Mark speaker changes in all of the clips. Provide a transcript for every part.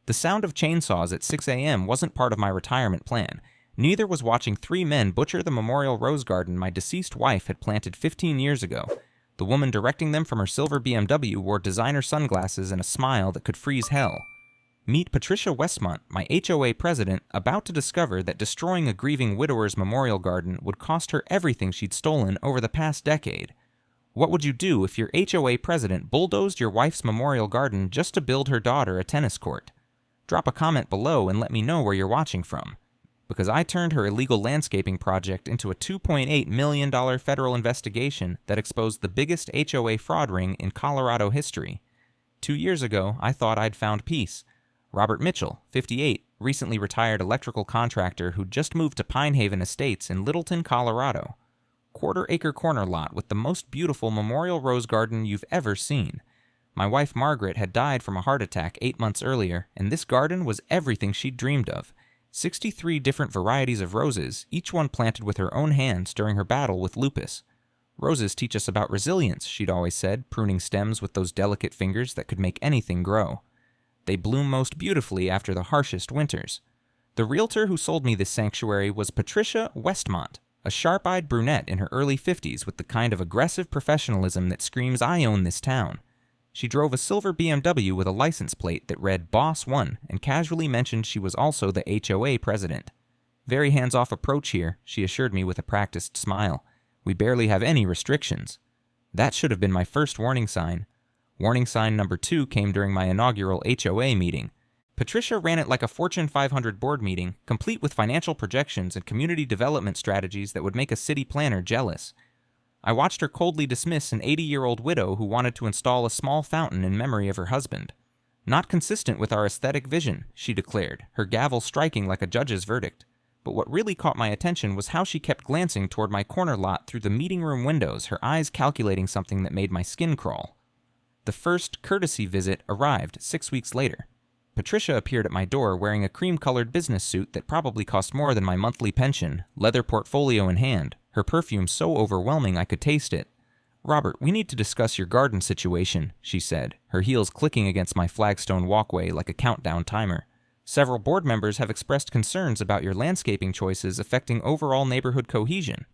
Speaker 1: The sound of chainsaws at 6 a.m. wasn't part of my retirement plan. Neither was watching 3 men butcher the memorial rose garden my deceased wife had planted 15 years ago. The woman directing them from her silver BMW wore designer sunglasses and a smile that could freeze hell. Meet Patricia Westmont, my HOA president, about to discover that destroying a grieving widower's memorial garden would cost her everything she'd stolen over the past decade. What would you do if your HOA president bulldozed your wife's memorial garden just to build her daughter a tennis court? Drop a comment below and let me know where you're watching from. Because I turned her illegal landscaping project into a $2.8 million federal investigation that exposed the biggest HOA fraud ring in Colorado history. 2 years ago, I thought I'd found peace. Robert Mitchell, 58, recently retired electrical contractor who just moved to Pine Haven Estates in Littleton, Colorado. Quarter-acre corner lot with the most beautiful memorial rose garden you've ever seen. My wife Margaret had died from a heart attack 8 months earlier, and this garden was everything she'd dreamed of. 63 different varieties of roses, each one planted with her own hands during her battle with lupus. Roses teach us about resilience, she'd always said, pruning stems with those delicate fingers that could make anything grow. They bloom most beautifully after the harshest winters. The realtor who sold me this sanctuary was Patricia Westmont, a sharp-eyed brunette in her early 50s with the kind of aggressive professionalism that screams, "I own this town." She drove a silver BMW with a license plate that read Boss 1 and casually mentioned she was also the HOA president. "Very hands-off approach here," she assured me with a practiced smile. "We barely have any restrictions." That should have been my first warning sign. Warning sign number 2 came during my inaugural HOA meeting. Patricia ran it like a Fortune 500 board meeting, complete with financial projections and community development strategies that would make a city planner jealous. I watched her coldly dismiss an 80-year-old widow who wanted to install a small fountain in memory of her husband. "Not consistent with our aesthetic vision," she declared, her gavel striking like a judge's verdict. But what really caught my attention was how she kept glancing toward my corner lot through the meeting room windows, her eyes calculating something that made my skin crawl. The first courtesy visit arrived 6 weeks later. Patricia appeared at my door wearing a cream-colored business suit that probably cost more than my monthly pension, leather portfolio in hand, her perfume so overwhelming I could taste it. "Robert, we need to discuss your garden situation," she said, her heels clicking against my flagstone walkway like a countdown timer. "Several board members have expressed concerns about your landscaping choices affecting overall neighborhood cohesion."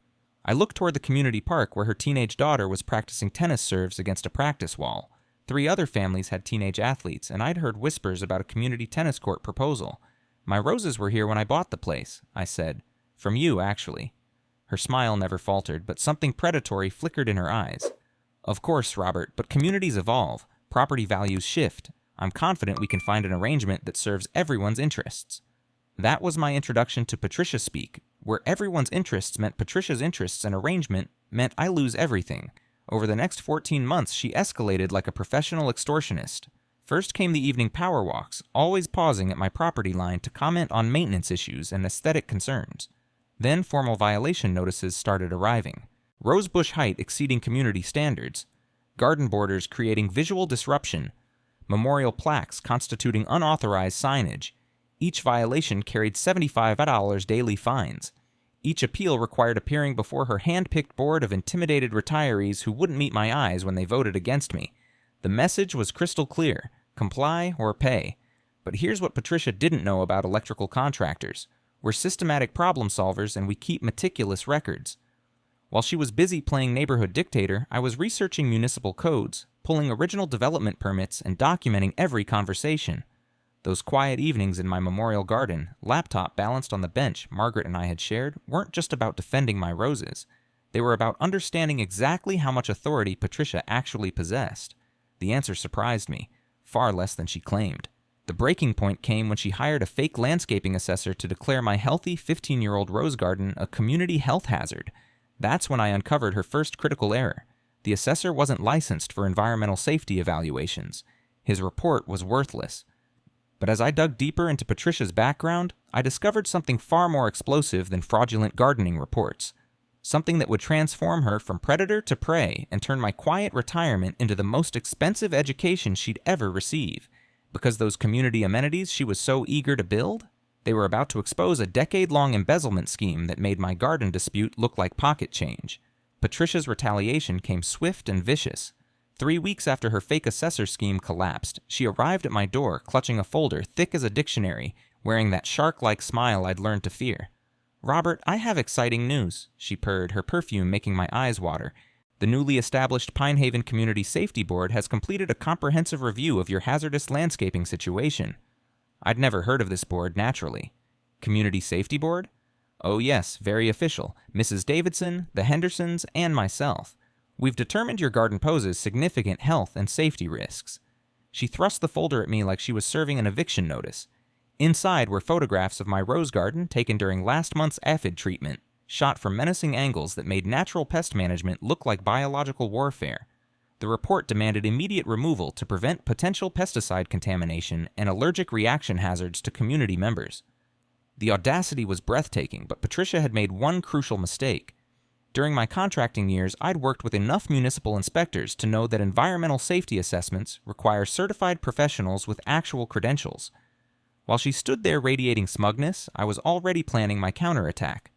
Speaker 1: I looked toward the community park where her teenage daughter was practicing tennis serves against a practice wall. 3 other families had teenage athletes, and I'd heard whispers about a community tennis court proposal. "My roses were here when I bought the place," I said. "From you, actually." Her smile never faltered, but something predatory flickered in her eyes. "Of course, Robert, but communities evolve. Property values shift. I'm confident we can find an arrangement that serves everyone's interests." That was my introduction to Patricia speak, where everyone's interests meant Patricia's interests, and arrangement meant I lose everything. Over the next 14 months, she escalated like a professional extortionist. First came the evening power walks, always pausing at my property line to comment on maintenance issues and aesthetic concerns. Then formal violation notices started arriving. Rosebush height exceeding community standards. Garden borders creating visual disruption. Memorial plaques constituting unauthorized signage. Each violation carried $75 daily fines. Each appeal required appearing before her hand-picked board of intimidated retirees who wouldn't meet my eyes when they voted against me. The message was crystal clear: comply or pay. But here's what Patricia didn't know about electrical contractors. We're systematic problem solvers, and we keep meticulous records. While she was busy playing neighborhood dictator, I was researching municipal codes, pulling original development permits, and documenting every conversation. Those quiet evenings in my memorial garden, laptop balanced on the bench Margaret and I had shared, weren't just about defending my roses. They were about understanding exactly how much authority Patricia actually possessed. The answer surprised me, far less than she claimed. The breaking point came when she hired a fake landscaping assessor to declare my healthy 15-year-old rose garden a community health hazard. That's when I uncovered her first critical error. The assessor wasn't licensed for environmental safety evaluations. His report was worthless. But as I dug deeper into Patricia's background, I discovered something far more explosive than fraudulent gardening reports. Something that would transform her from predator to prey and turn my quiet retirement into the most expensive education she'd ever receive. Because those community amenities she was so eager to build? They were about to expose a decade-long embezzlement scheme that made my garden dispute look like pocket change. Patricia's retaliation came swift and vicious. 3 weeks after her fake assessor scheme collapsed, she arrived at my door clutching a folder thick as a dictionary, wearing that shark-like smile I'd learned to fear. "Robert, I have exciting news," she purred, her perfume making my eyes water. "The newly established Pine Haven Community Safety Board has completed a comprehensive review of your hazardous landscaping situation." I'd never heard of this board, naturally. Community Safety Board? Oh yes, very official. Mrs. Davidson, the Hendersons, and myself. "We've determined your garden poses significant health and safety risks." She thrust the folder at me like she was serving an eviction notice. Inside were photographs of my rose garden taken during last month's aphid treatment, shot from menacing angles that made natural pest management look like biological warfare. The report demanded immediate removal to prevent potential pesticide contamination and allergic reaction hazards to community members. The audacity was breathtaking, but Patricia had made one crucial mistake. During my contracting years, I'd worked with enough municipal inspectors to know that environmental safety assessments require certified professionals with actual credentials. While she stood there radiating smugness, I was already planning my counterattack.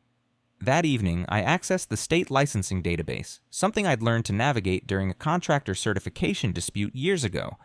Speaker 1: That evening, I accessed the state licensing database, something I'd learned to navigate during a contractor certification dispute years ago.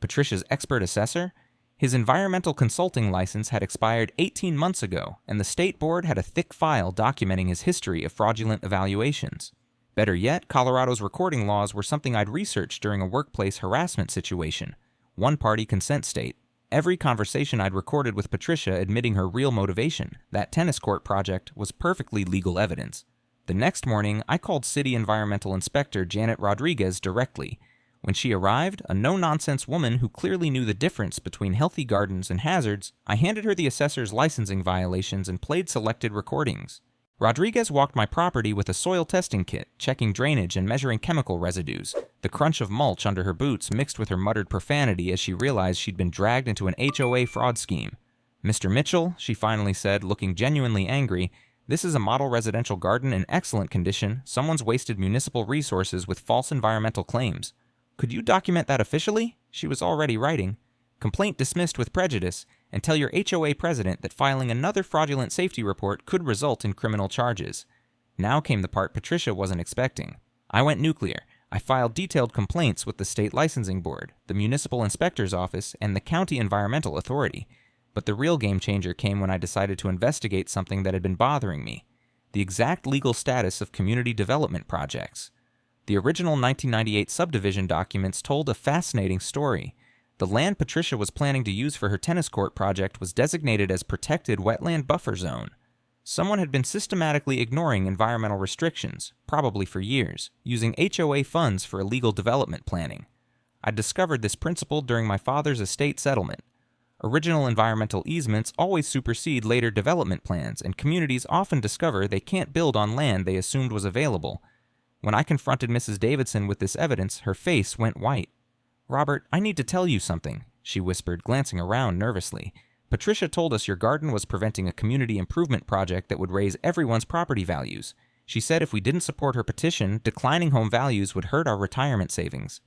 Speaker 1: Patricia's expert assessor? His environmental consulting license had expired 18 months ago, and the state board had a thick file documenting his history of fraudulent evaluations. Better yet, Colorado's recording laws were something I'd researched during a workplace harassment situation. One-party consent state. Every conversation I'd recorded with Patricia admitting her real motivation, that tennis court project, was perfectly legal evidence. The next morning, I called City Environmental Inspector Janet Rodriguez directly. When she arrived, a no-nonsense woman who clearly knew the difference between healthy gardens and hazards, I handed her the assessor's licensing violations and played selected recordings. Rodriguez walked my property with a soil testing kit, checking drainage and measuring chemical residues. The crunch of mulch under her boots mixed with her muttered profanity as she realized she'd been dragged into an HOA fraud scheme. "Mr. Mitchell," she finally said, looking genuinely angry, "this is a model residential garden in excellent condition. Someone's wasted municipal resources with false environmental claims. Could you document that officially?" She was already writing. "Complaint dismissed with prejudice, and tell your HOA president that filing another fraudulent safety report could result in criminal charges." Now came the part Patricia wasn't expecting. I went nuclear. I filed detailed complaints with the state licensing board, the municipal inspector's office, and the county environmental authority. But the real game changer came when I decided to investigate something that had been bothering me: the exact legal status of community development projects. The original 1998 subdivision documents told a fascinating story. The land Patricia was planning to use for her tennis court project was designated as protected wetland buffer zone. Someone had been systematically ignoring environmental restrictions, probably for years, using HOA funds for illegal development planning. I discovered this principle during my father's estate settlement. Original environmental easements always supersede later development plans, and communities often discover they can't build on land they assumed was available. When I confronted Mrs. Davidson with this evidence, her face went white. "Robert, I need to tell you something," she whispered, glancing around nervously. "Patricia told us your garden was preventing a community improvement project that would raise everyone's property values. She said if we didn't support her petition, declining home values would hurt our retirement savings."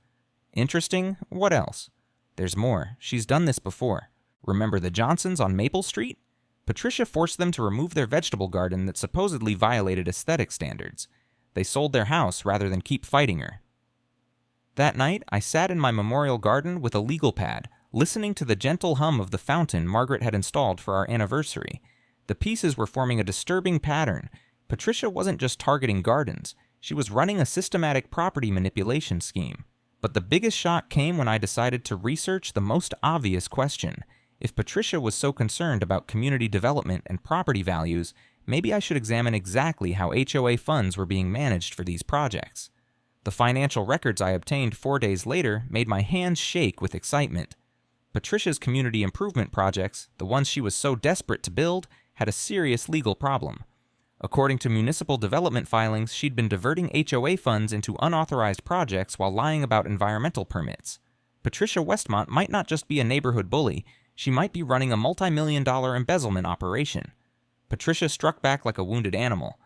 Speaker 1: "Interesting. What else?" "There's more. She's done this before. Remember the Johnsons on Maple Street? Patricia forced them to remove their vegetable garden that supposedly violated aesthetic standards. They sold their house rather than keep fighting her." That night, I sat in my memorial garden with a legal pad, listening to the gentle hum of the fountain Margaret had installed for our anniversary. The pieces were forming a disturbing pattern. Patricia wasn't just targeting gardens. She was running a systematic property manipulation scheme. But the biggest shock came when I decided to research the most obvious question. If Patricia was so concerned about community development and property values, maybe I should examine exactly how HOA funds were being managed for these projects. The financial records I obtained 4 days later made my hands shake with excitement. Patricia's community improvement projects, the ones she was so desperate to build, had a serious legal problem. According to municipal development filings, she'd been diverting HOA funds into unauthorized projects while lying about environmental permits. Patricia Westmont might not just be a neighborhood bully, she might be running a multi-million-dollar embezzlement operation. Patricia struck back like a wounded animal.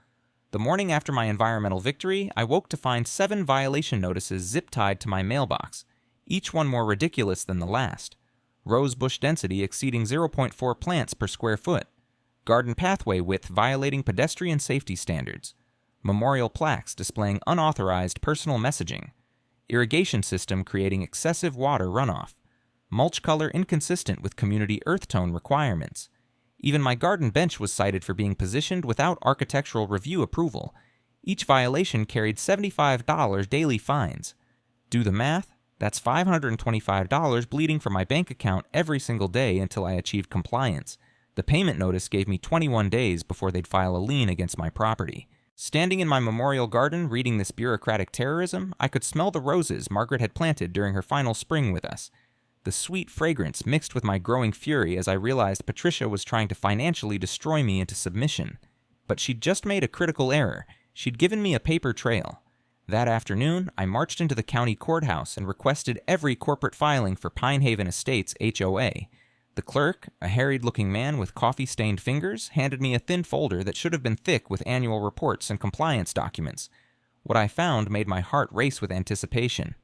Speaker 1: The morning after my environmental victory, I woke to find 7 violation notices zip-tied to my mailbox, each one more ridiculous than the last. Rose bush density exceeding 0.4 plants per square foot. Garden pathway width violating pedestrian safety standards. Memorial plaques displaying unauthorized personal messaging. irrigation system creating excessive water runoff, mulch color inconsistent with community earth tone requirements. Even my garden bench was cited for being positioned without architectural review approval. Each violation carried $75 daily fines. Do the math, that's $525 bleeding from my bank account every single day until I achieved compliance. The payment notice gave me 21 days before they'd file a lien against my property. Standing in my memorial garden reading this bureaucratic terrorism, I could smell the roses Margaret had planted during her final spring with us. The sweet fragrance mixed with my growing fury as I realized Patricia was trying to financially destroy me into submission. But she'd just made a critical error. She'd given me a paper trail. That afternoon, I marched into the county courthouse and requested every corporate filing for Pine Haven Estates HOA. The clerk, a harried-looking man with coffee-stained fingers, handed me a thin folder that should have been thick with annual reports and compliance documents. What I found made my heart race with anticipation.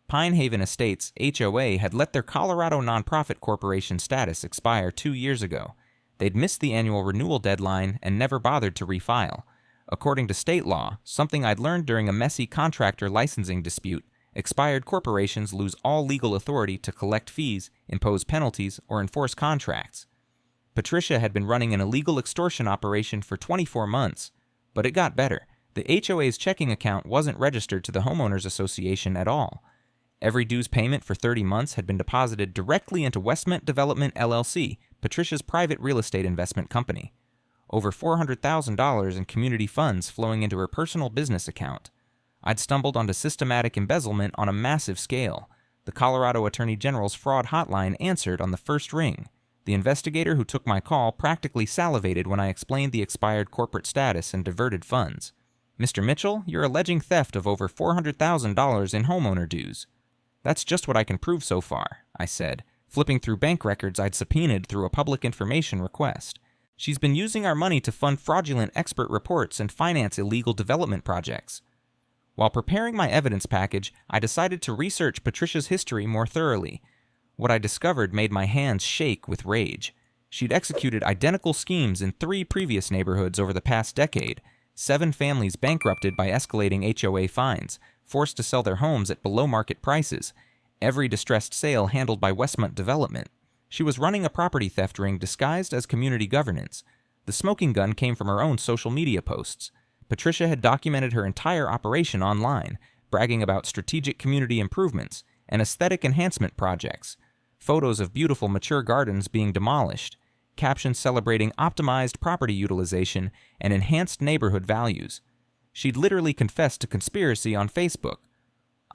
Speaker 1: Pine Haven Estates HOA had let their Colorado nonprofit corporation status expire 2 years ago. They'd missed the annual renewal deadline and never bothered to refile. According to state law, something I'd learned during a messy contractor licensing dispute, expired corporations lose all legal authority to collect fees, impose penalties, or enforce contracts. Patricia had been running an illegal extortion operation for 24 months, but it got better. The HOA's checking account wasn't registered to the Homeowners Association at all. Every dues payment for 30 months had been deposited directly into Westment Development LLC, Patricia's private real estate investment company. Over $400,000 in community funds flowing into her personal business account. I'd stumbled onto systematic embezzlement on a massive scale. The Colorado Attorney General's fraud hotline answered on the first ring. The investigator who took my call practically salivated when I explained the expired corporate status and diverted funds. "Mr. Mitchell, you're alleging theft of over $400,000 in homeowner dues." "That's just what I can prove so far," I said, flipping through bank records I'd subpoenaed through a public information request. "She's been using our money to fund fraudulent expert reports and finance illegal development projects." While preparing my evidence package, I decided to research Patricia's history more thoroughly. What I discovered made my hands shake with rage. She'd executed identical schemes in 3 previous neighborhoods over the past decade, 7 families bankrupted by escalating HOA fines, forced to sell their homes at below-market prices, every distressed sale handled by Westmont Development. She was running a property theft ring disguised as community governance. The smoking gun came from her own social media posts. Patricia had documented her entire operation online, bragging about strategic community improvements and aesthetic enhancement projects, photos of beautiful mature gardens being demolished, captions celebrating optimized property utilization and enhanced neighborhood values. She'd literally confessed to conspiracy on Facebook.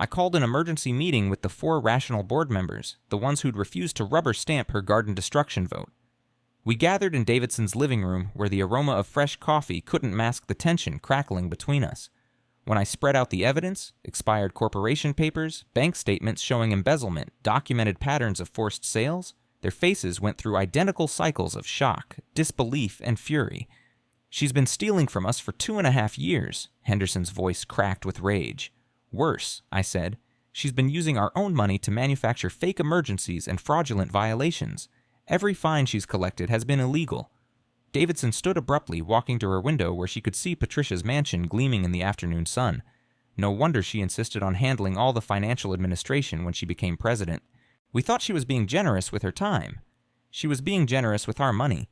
Speaker 1: I called an emergency meeting with the 4 rational board members, the ones who'd refused to rubber stamp her garden destruction vote. We gathered in Davidson's living room where the aroma of fresh coffee couldn't mask the tension crackling between us. When I spread out the evidence, expired corporation papers, bank statements showing embezzlement, documented patterns of forced sales, their faces went through identical cycles of shock, disbelief, and fury. "She's been stealing from us for 2.5 years, Henderson's voice cracked with rage. "Worse," I said, "she's been using our own money to manufacture fake emergencies and fraudulent violations. Every fine she's collected has been illegal." Davidson stood abruptly, walking to her window where she could see Patricia's mansion gleaming in the afternoon sun. No wonder she insisted on handling all the financial administration when she became president. We thought she was being generous with her time. She was being generous with our money.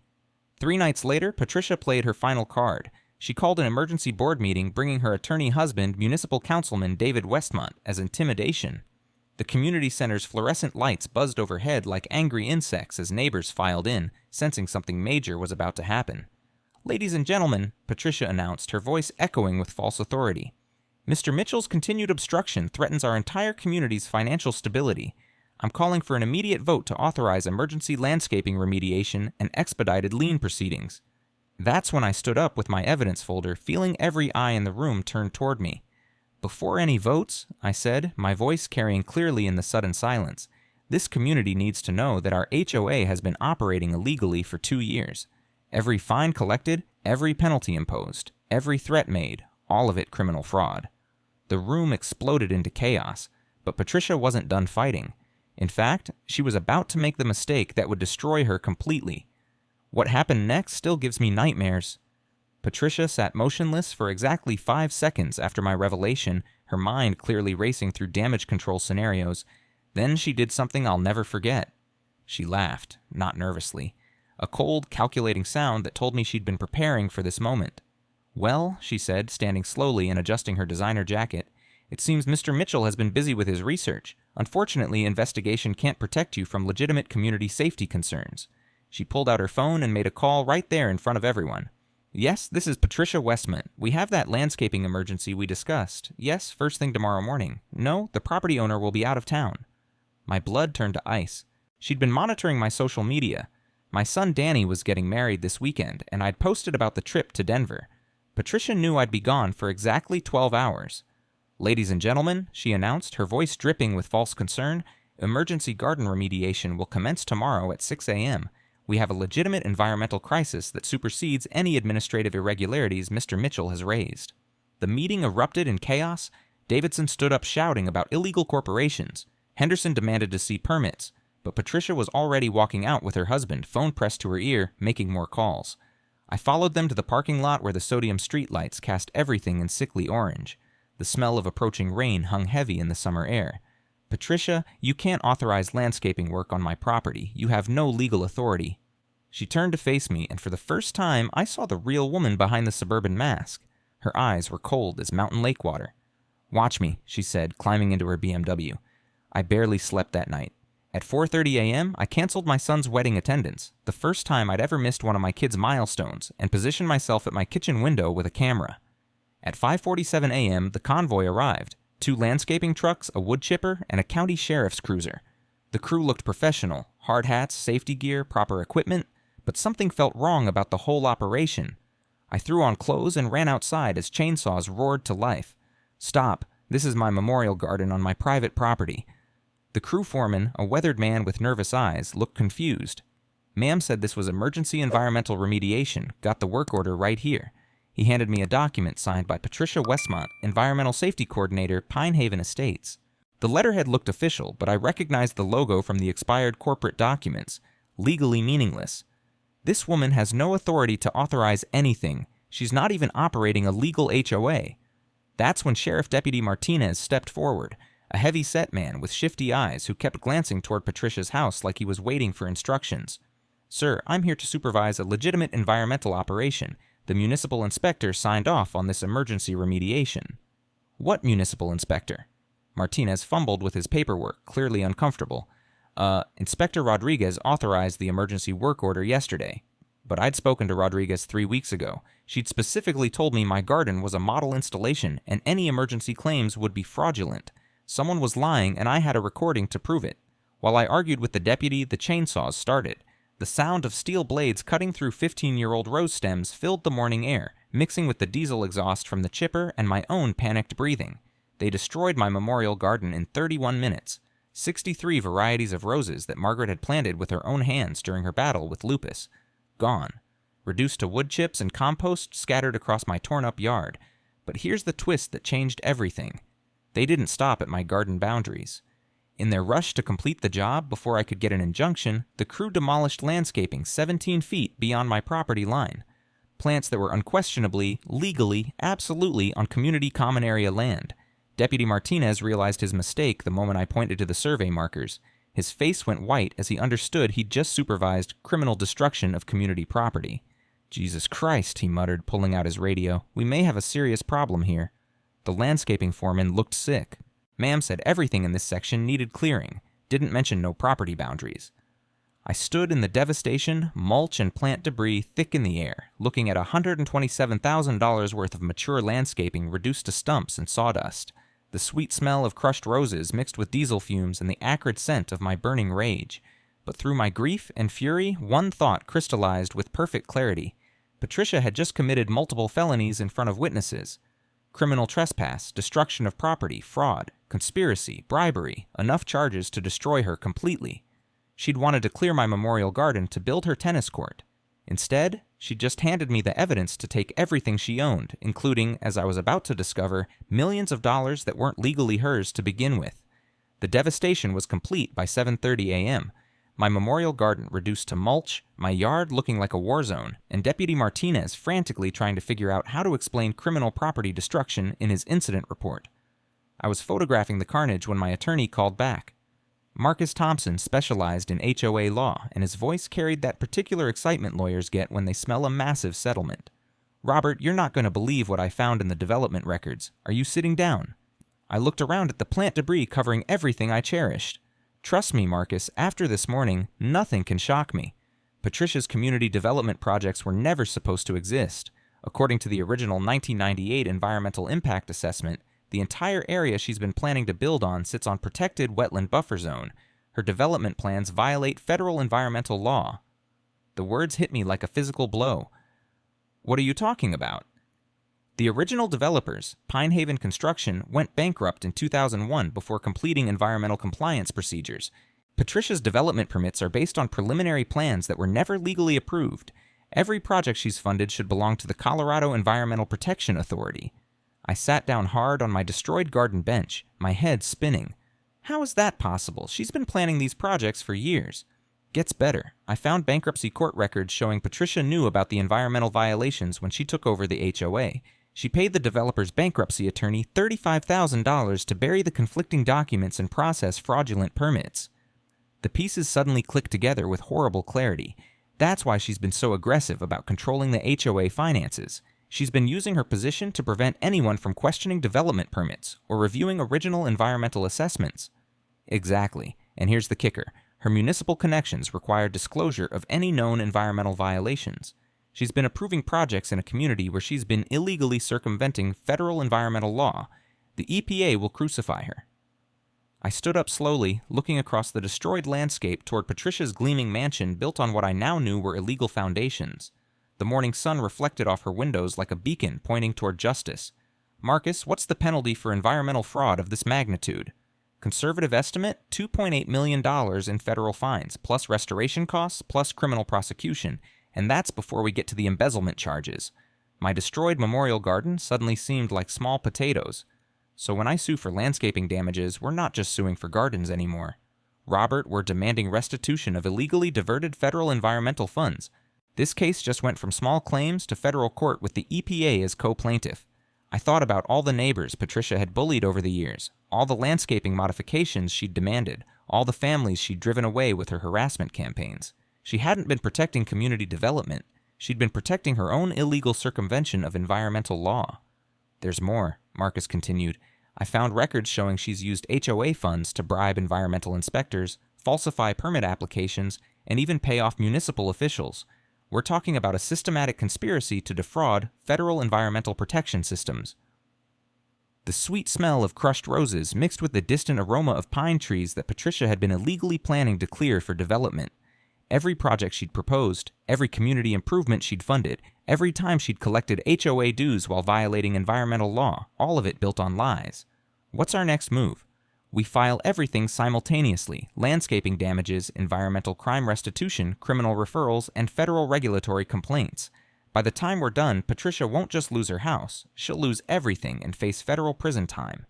Speaker 1: 3 nights later, Patricia played her final card. She called an emergency board meeting, bringing her attorney husband, municipal councilman David Westmont, as intimidation. The community center's fluorescent lights buzzed overhead like angry insects as neighbors filed in, sensing something major was about to happen. "Ladies and gentlemen," Patricia announced, her voice echoing with false authority. "Mr. Mitchell's continued obstruction threatens our entire community's financial stability. I'm calling for an immediate vote to authorize emergency landscaping remediation and expedited lien proceedings." That's when I stood up with my evidence folder, feeling every eye in the room turned toward me. "Before any votes," I said, my voice carrying clearly in the sudden silence, "this community needs to know that our HOA has been operating illegally for 2 years. Every fine collected, every penalty imposed, every threat made, all of it criminal fraud." The room exploded into chaos, but Patricia wasn't done fighting. In fact, she was about to make the mistake that would destroy her completely. What happened next still gives me nightmares. Patricia sat motionless for exactly 5 seconds after my revelation, her mind clearly racing through damage control scenarios. Then she did something I'll never forget. She laughed, not nervously. A cold, calculating sound that told me she'd been preparing for this moment. "Well," she said, standing slowly and adjusting her designer jacket, "it seems Mr. Mitchell has been busy with his research. Unfortunately, investigation can't protect you from legitimate community safety concerns." She pulled out her phone and made a call right there in front of everyone. "Yes, this is Patricia Westmont. We have that landscaping emergency we discussed. Yes, first thing tomorrow morning. No, the property owner will be out of town." My blood turned to ice. She'd been monitoring my social media. My son Danny was getting married this weekend, and I'd posted about the trip to Denver. Patricia knew I'd be gone for exactly 12 hours. "Ladies and gentlemen," she announced, her voice dripping with false concern, "emergency garden remediation will commence tomorrow at 6 a.m. We have a legitimate environmental crisis that supersedes any administrative irregularities Mr. Mitchell has raised." The meeting erupted in chaos. Davidson stood up shouting about illegal corporations. Henderson demanded to see permits, but Patricia was already walking out with her husband, phone pressed to her ear, making more calls. I followed them to the parking lot where the sodium streetlights cast everything in sickly orange. The smell of approaching rain hung heavy in the summer air. "Patricia, you can't authorize landscaping work on my property. You have no legal authority." She turned to face me, and for the first time, I saw the real woman behind the suburban mask. Her eyes were cold as mountain lake water. "Watch me," she said, climbing into her BMW. I barely slept that night. At 4:30 a.m., I canceled my son's wedding attendance, the first time I'd ever missed one of my kids' milestones, and positioned myself at my kitchen window with a camera. At 5:47 a.m., the convoy arrived. 2 landscaping trucks, a wood chipper, and a county sheriff's cruiser. The crew looked professional, hard hats, safety gear, proper equipment, but something felt wrong about the whole operation. I threw on clothes and ran outside as chainsaws roared to life. "Stop, this is my memorial garden on my private property." The crew foreman, a weathered man with nervous eyes, looked confused. "Ma'am said this was emergency environmental remediation. Got the work order right here." He handed me a document signed by Patricia Westmont, Environmental Safety Coordinator, Pine Haven Estates. The letterhead looked official, but I recognized the logo from the expired corporate documents. Legally meaningless. This woman has no authority to authorize anything. She's not even operating a legal HOA. That's when Sheriff Deputy Martinez stepped forward. A heavy-set man with shifty eyes who kept glancing toward Patricia's house like he was waiting for instructions. "Sir, I'm here to supervise a legitimate environmental operation. The municipal inspector signed off on this emergency remediation." "What municipal inspector?" Martinez fumbled with his paperwork, clearly uncomfortable. Inspector Rodriguez authorized the emergency work order yesterday. But I'd spoken to Rodriguez 3 weeks ago. She'd specifically told me my garden was a model installation and any emergency claims would be fraudulent. Someone was lying, and I had a recording to prove it. While I argued with the deputy, the chainsaws started. The sound of steel blades cutting through 15-year-old rose stems filled the morning air, mixing with the diesel exhaust from the chipper and my own panicked breathing. They destroyed my memorial garden in 31 minutes. 63 varieties of roses that Margaret had planted with her own hands during her battle with lupus. Gone. Reduced to wood chips and compost scattered across my torn-up yard. But here's the twist that changed everything. They didn't stop at my garden boundaries. In their rush to complete the job before I could get an injunction, the crew demolished landscaping 17 feet beyond my property line. Plants that were unquestionably, legally, absolutely on community common area land. Deputy Martinez realized his mistake the moment I pointed to the survey markers. His face went white as he understood he'd just supervised criminal destruction of community property. "Jesus Christ," he muttered, pulling out his radio. "We may have a serious problem here." The landscaping foreman looked sick. "Ma'am said everything in this section needed clearing. Didn't mention no property boundaries." I stood in the devastation, mulch and plant debris thick in the air, looking at $127,000 worth of mature landscaping reduced to stumps and sawdust. The sweet smell of crushed roses mixed with diesel fumes and the acrid scent of my burning rage. But through my grief and fury, one thought crystallized with perfect clarity. Patricia had just committed multiple felonies in front of witnesses. Criminal trespass, destruction of property, fraud, conspiracy, bribery, enough charges to destroy her completely. She'd wanted to clear my memorial garden to build her tennis court. Instead, she just handed me the evidence to take everything she owned, including, as I was about to discover, millions of dollars that weren't legally hers to begin with. The devastation was complete by 7:30 a.m. my memorial garden reduced to mulch, my yard looking like a war zone, and Deputy Martinez frantically trying to figure out how to explain criminal property destruction in his incident report. I was photographing the carnage when my attorney called back. Marcus Thompson specialized in HOA law, and his voice carried that particular excitement lawyers get when they smell a massive settlement. "Robert, you're not going to believe what I found in the development records. Are you sitting down?" I looked around at the plant debris covering everything I cherished. Trust me, Marcus, after this morning, nothing can shock me. Patricia's community development projects were never supposed to exist. According to the original 1998 Environmental Impact Assessment, the entire area she's been planning to build on sits on protected wetland buffer zone. Her development plans violate federal environmental law. The words hit me like a physical blow. What are you talking about? The original developers, Pine Haven Construction, went bankrupt in 2001 before completing environmental compliance procedures. Patricia's development permits are based on preliminary plans that were never legally approved. Every project she's funded should belong to the Colorado Environmental Protection Authority. I sat down hard on my destroyed garden bench, my head spinning. How is that possible? She's been planning these projects for years. Gets better. I found bankruptcy court records showing Patricia knew about the environmental violations when she took over the HOA. She paid the developer's bankruptcy attorney $35,000 to bury the conflicting documents and process fraudulent permits. The pieces suddenly clicked together with horrible clarity. That's why she's been so aggressive about controlling the HOA finances. She's been using her position to prevent anyone from questioning development permits or reviewing original environmental assessments. Exactly. And here's the kicker. Her municipal connections require disclosure of any known environmental violations. She's been approving projects in a community where she's been illegally circumventing federal environmental law. The EPA will crucify her. I stood up slowly, looking across the destroyed landscape toward Patricia's gleaming mansion built on what I now knew were illegal foundations. The morning sun reflected off her windows like a beacon pointing toward justice. "Marcus, what's the penalty for environmental fraud of this magnitude?" Conservative estimate, $2.8 million in federal fines, plus restoration costs, plus criminal prosecution, and that's before we get to the embezzlement charges. My destroyed memorial garden suddenly seemed like small potatoes. So when I sue for landscaping damages, we're not just suing for gardens anymore. Robert, we're demanding restitution of illegally diverted federal environmental funds. This case just went from small claims to federal court with the EPA as co-plaintiff. I thought about all the neighbors Patricia had bullied over the years, all the landscaping modifications she'd demanded, all the families she'd driven away with her harassment campaigns. She hadn't been protecting community development. She'd been protecting her own illegal circumvention of environmental law. "There's more," Marcus continued. "I found records showing she's used HOA funds to bribe environmental inspectors, falsify permit applications, and even pay off municipal officials. We're talking about a systematic conspiracy to defraud federal environmental protection systems." The sweet smell of crushed roses mixed with the distant aroma of pine trees that Patricia had been illegally planning to clear for development. Every project she'd proposed, every community improvement she'd funded, every time she'd collected HOA dues while violating environmental law, all of it built on lies. What's our next move? We file everything simultaneously: landscaping damages, environmental crime restitution, criminal referrals, and federal regulatory complaints. By the time we're done, Patricia won't just lose her house, she'll lose everything and face federal prison time.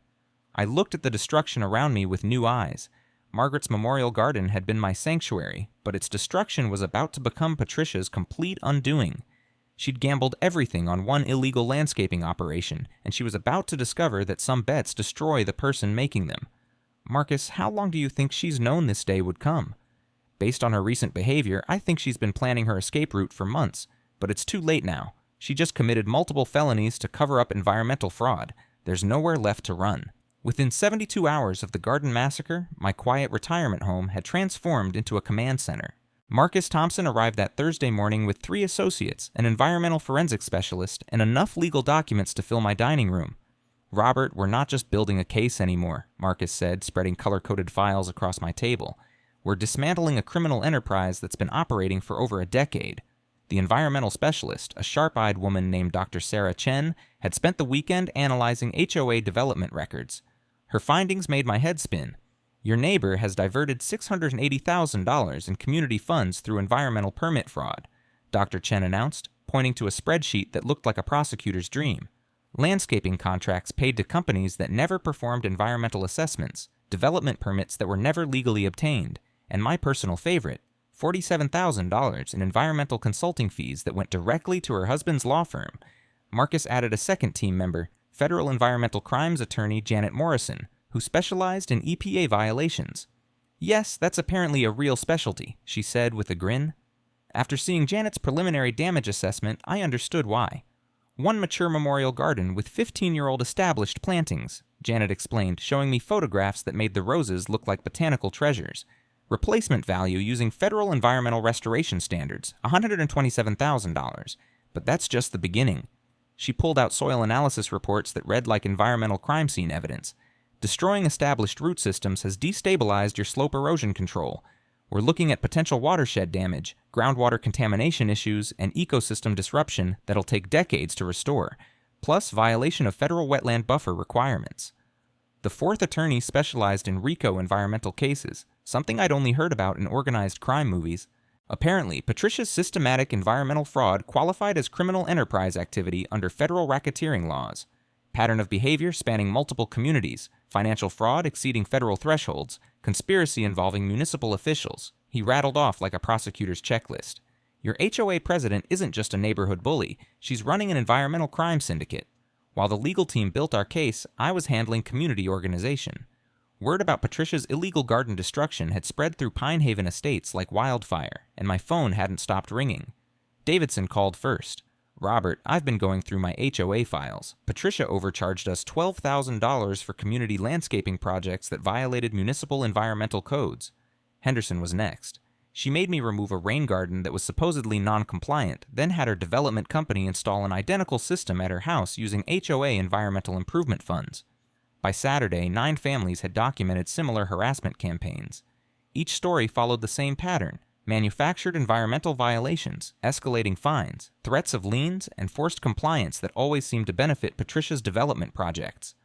Speaker 1: I looked at the destruction around me with new eyes. Margaret's memorial garden had been my sanctuary, but its destruction was about to become Patricia's complete undoing. She'd gambled everything on one illegal landscaping operation, and she was about to discover that some bets destroy the person making them. Marcus, how long do you think she's known this day would come? Based on her recent behavior, I think she's been planning her escape route for months, but it's too late now. She just committed multiple felonies to cover up environmental fraud. There's nowhere left to run. Within 72 hours of the garden massacre, my quiet retirement home had transformed into a command center. Marcus Thompson arrived that Thursday morning with 3 associates, an environmental forensics specialist, and enough legal documents to fill my dining room. "Robert, we're not just building a case anymore," Marcus said, spreading color-coded files across my table. "We're dismantling a criminal enterprise that's been operating for over a decade." The environmental specialist, a sharp-eyed woman named Dr. Sarah Chen, had spent the weekend analyzing HOA development records. Her findings made my head spin. "Your neighbor has diverted $680,000 in community funds through environmental permit fraud," Dr. Chen announced, pointing to a spreadsheet that looked like a prosecutor's dream. Landscaping contracts paid to companies that never performed environmental assessments, development permits that were never legally obtained, and my personal favorite, $47,000 in environmental consulting fees that went directly to her husband's law firm. Marcus added a second team member, federal environmental crimes attorney Janet Morrison, who specialized in EPA violations. "Yes, that's apparently a real specialty," she said with a grin. After seeing Janet's preliminary damage assessment, I understood why. "One mature memorial garden with 15-year-old established plantings," Janet explained, showing me photographs that made the roses look like botanical treasures. "Replacement value using federal environmental restoration standards, $127,000. But that's just the beginning." She pulled out soil analysis reports that read like environmental crime scene evidence. "Destroying established root systems has destabilized your slope erosion control. We're looking at potential watershed damage, groundwater contamination issues, and ecosystem disruption that'll take decades to restore, plus violation of federal wetland buffer requirements." The fourth attorney specialized in RICO environmental cases, something I'd only heard about in organized crime movies. Apparently, Patricia's systematic environmental fraud qualified as criminal enterprise activity under federal racketeering laws. Pattern of behavior spanning multiple communities, financial fraud exceeding federal thresholds, conspiracy involving municipal officials. He rattled off like a prosecutor's checklist. "Your HOA president isn't just a neighborhood bully, she's running an environmental crime syndicate. While the legal team built our case, I was handling community organization." Word about Patricia's illegal garden destruction had spread through Pine Haven Estates like wildfire, and my phone hadn't stopped ringing. Davidson called first. "Robert, I've been going through my HOA files. Patricia overcharged us $12,000 for community landscaping projects that violated municipal environmental codes." Henderson was next. "She made me remove a rain garden that was supposedly non-compliant, then had her development company install an identical system at her house using HOA environmental improvement funds." By Saturday, 9 families had documented similar harassment campaigns. Each story followed the same pattern: manufactured environmental violations, escalating fines, threats of liens, and forced compliance that always seemed to benefit Patricia's development projects.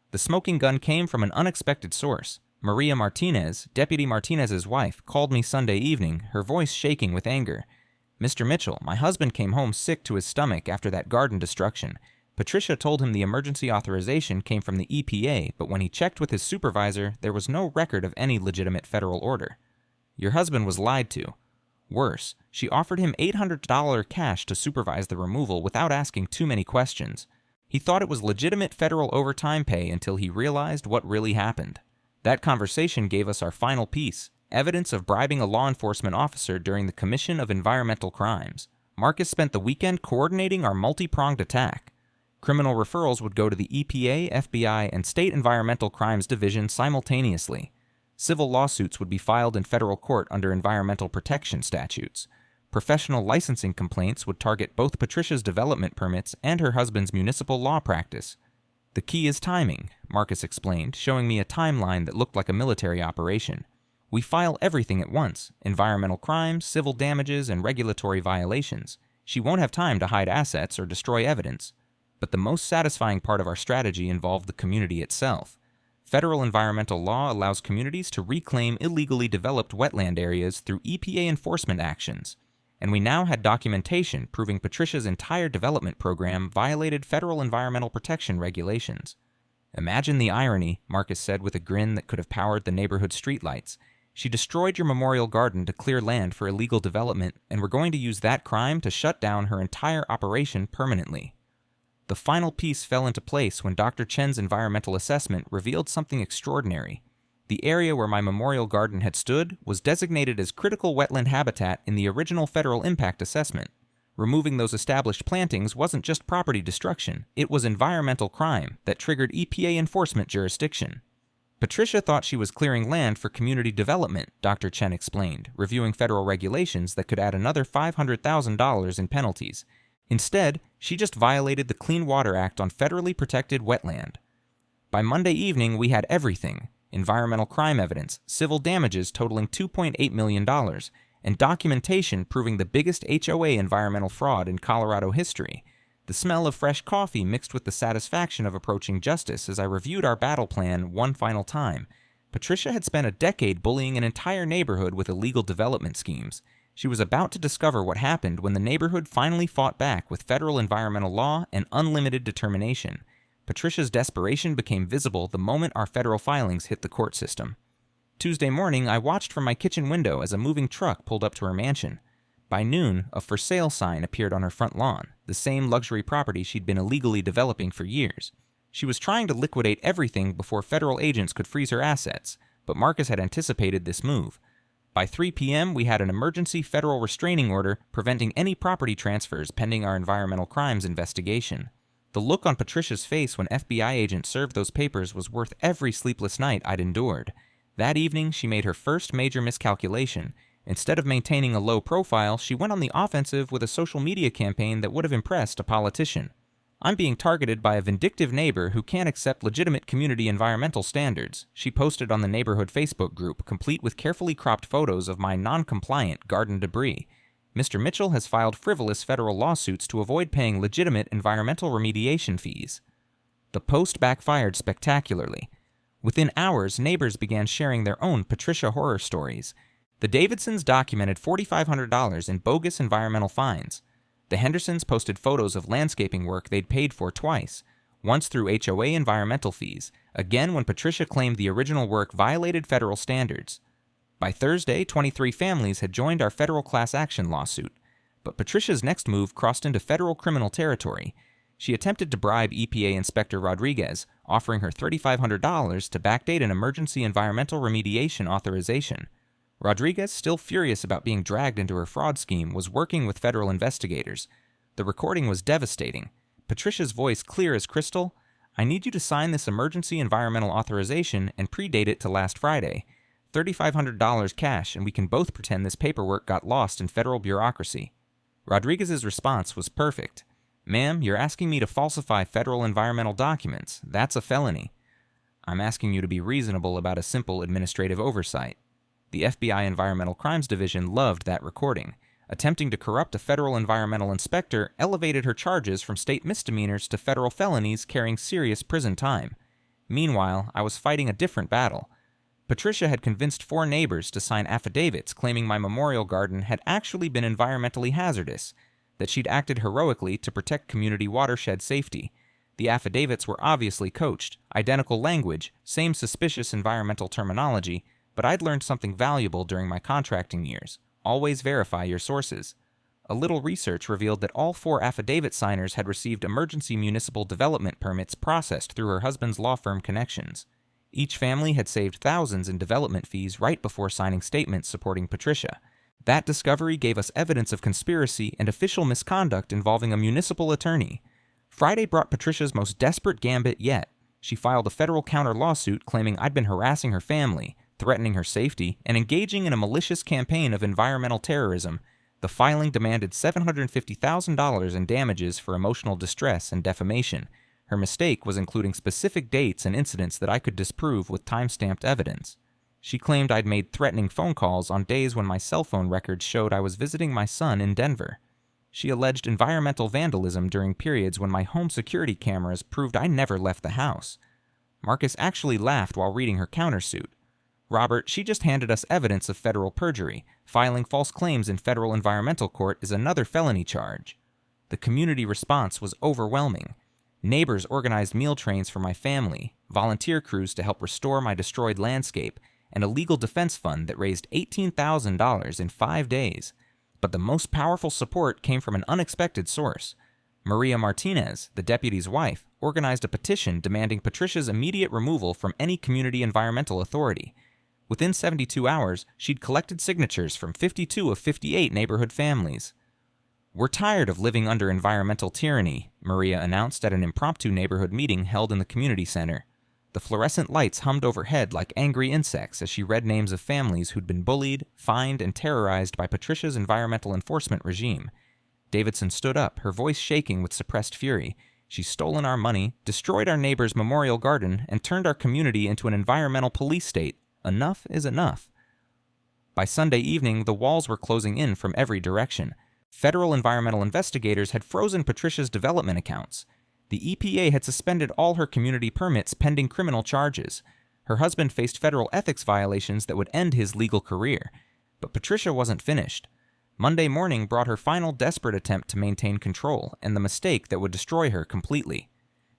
Speaker 1: The smoking gun came from an unexpected source. Maria Martinez, Deputy Martinez's wife, called me Sunday evening, her voice shaking with anger. "Mr. Mitchell, my husband came home sick to his stomach after that garden destruction. Patricia told him the emergency authorization came from the EPA, but when he checked with his supervisor, there was no record of any legitimate federal order." "Your husband was lied to." "Worse, she offered him $800 cash to supervise the removal without asking too many questions. He thought it was legitimate federal overtime pay until he realized what really happened. That conversation gave us our final piece: evidence of bribing a law enforcement officer during the commission of environmental crimes. Marcus spent the weekend coordinating our multi-pronged attack. Criminal referrals would go to the EPA, FBI, and State Environmental Crimes Division simultaneously. Civil lawsuits would be filed in federal court under environmental protection statutes. Professional licensing complaints would target both Patricia's development permits and her husband's municipal law practice. "The key is timing," Marcus explained, showing me a timeline that looked like a military operation. "We file everything at once: environmental crimes, civil damages, and regulatory violations. She won't have time to hide assets or destroy evidence." But the most satisfying part of our strategy involved the community itself. Federal environmental law allows communities to reclaim illegally developed wetland areas through EPA enforcement actions, and we now had documentation proving Patricia's entire development program violated federal environmental protection regulations. "Imagine the irony," Marcus said with a grin that could have powered the neighborhood streetlights. "She destroyed your memorial garden to clear land for illegal development, and we're going to use that crime to shut down her entire operation permanently." The final piece fell into place when Dr. Chen's environmental assessment revealed something extraordinary. The area where my memorial garden had stood was designated as critical wetland habitat in the original federal impact assessment. Removing those established plantings wasn't just property destruction, it was environmental crime that triggered EPA enforcement jurisdiction. Patricia thought she was clearing land for community development, Dr. Chen explained, reviewing federal regulations that could add another $500,000 in penalties. Instead, she just violated the Clean Water Act on federally protected wetland. By Monday evening, we had everything: environmental crime evidence, civil damages totaling $2.8 million, and documentation proving the biggest HOA environmental fraud in Colorado history. The smell of fresh coffee mixed with the satisfaction of approaching justice as I reviewed our battle plan one final time. Patricia had spent a decade bullying an entire neighborhood with illegal development schemes. She was about to discover what happened when the neighborhood finally fought back with federal environmental law and unlimited determination. Patricia's desperation became visible the moment our federal filings hit the court system. Tuesday morning, I watched from my kitchen window as a moving truck pulled up to her mansion. By noon, a for sale sign appeared on her front lawn, the same luxury property she'd been illegally developing for years. She was trying to liquidate everything before federal agents could freeze her assets, but Marcus had anticipated this move. By 3 p.m., we had an emergency federal restraining order preventing any property transfers pending our environmental crimes investigation. The look on Patricia's face when FBI agents served those papers was worth every sleepless night I'd endured. That evening, she made her first major miscalculation. Instead of maintaining a low profile, she went on the offensive with a social media campaign that would have impressed a politician. I'm being targeted by a vindictive neighbor who can't accept legitimate community environmental standards, she posted on the neighborhood Facebook group, complete with carefully cropped photos of my non-compliant garden debris. Mr. Mitchell has filed frivolous federal lawsuits to avoid paying legitimate environmental remediation fees. The post backfired spectacularly. Within hours, neighbors began sharing their own Patricia horror stories. The Davidsons documented $4,500 in bogus environmental fines. The Hendersons posted photos of landscaping work they'd paid for twice, once through HOA environmental fees, again when Patricia claimed the original work violated federal standards. By Thursday, 23 families had joined our federal class action lawsuit. But Patricia's next move crossed into federal criminal territory. She attempted to bribe EPA Inspector Rodriguez, offering her $3,500 to backdate an emergency environmental remediation authorization. Rodriguez, still furious about being dragged into her fraud scheme, was working with federal investigators. The recording was devastating. Patricia's voice clear as crystal. "I need you to sign this emergency environmental authorization and predate it to last Friday. $3,500 cash, and we can both pretend this paperwork got lost in federal bureaucracy." Rodriguez's response was perfect. "Ma'am, you're asking me to falsify federal environmental documents. That's a felony. I'm asking you to be reasonable about a simple administrative oversight." The FBI Environmental Crimes Division loved that recording. Attempting to corrupt a federal environmental inspector elevated her charges from state misdemeanors to federal felonies carrying serious prison time. Meanwhile, I was fighting a different battle. Patricia had convinced 4 neighbors to sign affidavits claiming my memorial garden had actually been environmentally hazardous, that she'd acted heroically to protect community watershed safety. The affidavits were obviously coached, identical language, same suspicious environmental terminology, but I'd learned something valuable during my contracting years. Always verify your sources. A little research revealed that all 4 affidavit signers had received emergency municipal development permits processed through her husband's law firm connections. Each family had saved thousands in development fees right before signing statements supporting Patricia. That discovery gave us evidence of conspiracy and official misconduct involving a municipal attorney. Friday brought Patricia's most desperate gambit yet. She filed a federal counter-lawsuit claiming I'd been harassing her family, threatening her safety, and engaging in a malicious campaign of environmental terrorism. The filing demanded $750,000 in damages for emotional distress and defamation. Her mistake was including specific dates and incidents that I could disprove with time-stamped evidence. She claimed I'd made threatening phone calls on days when my cell phone records showed I was visiting my son in Denver. She alleged environmental vandalism during periods when my home security cameras proved I never left the house. Marcus actually laughed while reading her countersuit. "Robert, she just handed us evidence of federal perjury. Filing false claims in federal environmental court is another felony charge." The community response was overwhelming. Neighbors organized meal trains for my family, volunteer crews to help restore my destroyed landscape, and a legal defense fund that raised $18,000 in 5 days. But the most powerful support came from an unexpected source. Maria Martinez, the deputy's wife, organized a petition demanding Patricia's immediate removal from any community environmental authority. Within 72 hours, she'd collected signatures from 52 of 58 neighborhood families. "We're tired of living under environmental tyranny," Maria announced at an impromptu neighborhood meeting held in the community center. The fluorescent lights hummed overhead like angry insects as she read names of families who'd been bullied, fined, and terrorized by Patricia's environmental enforcement regime. Davidson stood up, her voice shaking with suppressed fury. "She's stolen our money, destroyed our neighbor's memorial garden, and turned our community into an environmental police state. Enough is enough." By Sunday evening, the walls were closing in from every direction. Federal environmental investigators had frozen Patricia's development accounts. The EPA had suspended all her community permits pending criminal charges. Her husband faced federal ethics violations that would end his legal career. But Patricia wasn't finished. Monday morning brought her final desperate attempt to maintain control, and the mistake that would destroy her completely.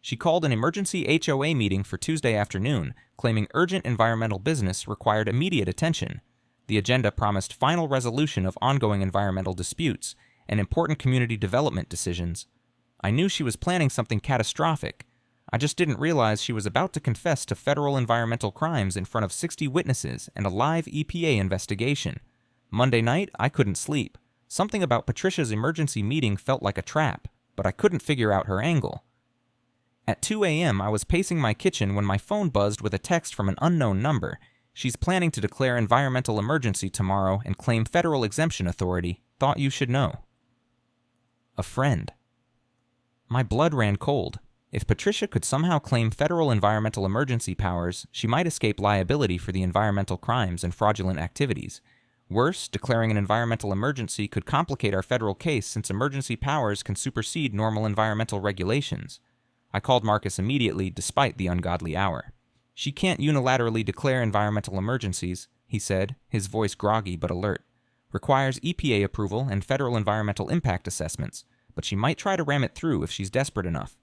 Speaker 1: She called an emergency HOA meeting for Tuesday afternoon, claiming urgent environmental business required immediate attention. The agenda promised final resolution of ongoing environmental disputes and important community development decisions. I knew she was planning something catastrophic. I just didn't realize she was about to confess to federal environmental crimes in front of 60 witnesses and a live EPA investigation. Monday night, I couldn't sleep. Something about Patricia's emergency meeting felt like a trap, but I couldn't figure out her angle. At 2 a.m., I was pacing my kitchen when my phone buzzed with a text from an unknown number. She's planning to declare environmental emergency tomorrow and claim federal exemption authority. Thought you should know. A friend. My blood ran cold. If Patricia could somehow claim federal environmental emergency powers, she might escape liability for the environmental crimes and fraudulent activities. Worse, declaring an environmental emergency could complicate our federal case since emergency powers can supersede normal environmental regulations. I called Marcus immediately, despite the ungodly hour. She can't unilaterally declare environmental emergencies, he said, his voice groggy but alert. Requires EPA approval and federal environmental impact assessments, but she might try to ram it through if she's desperate enough.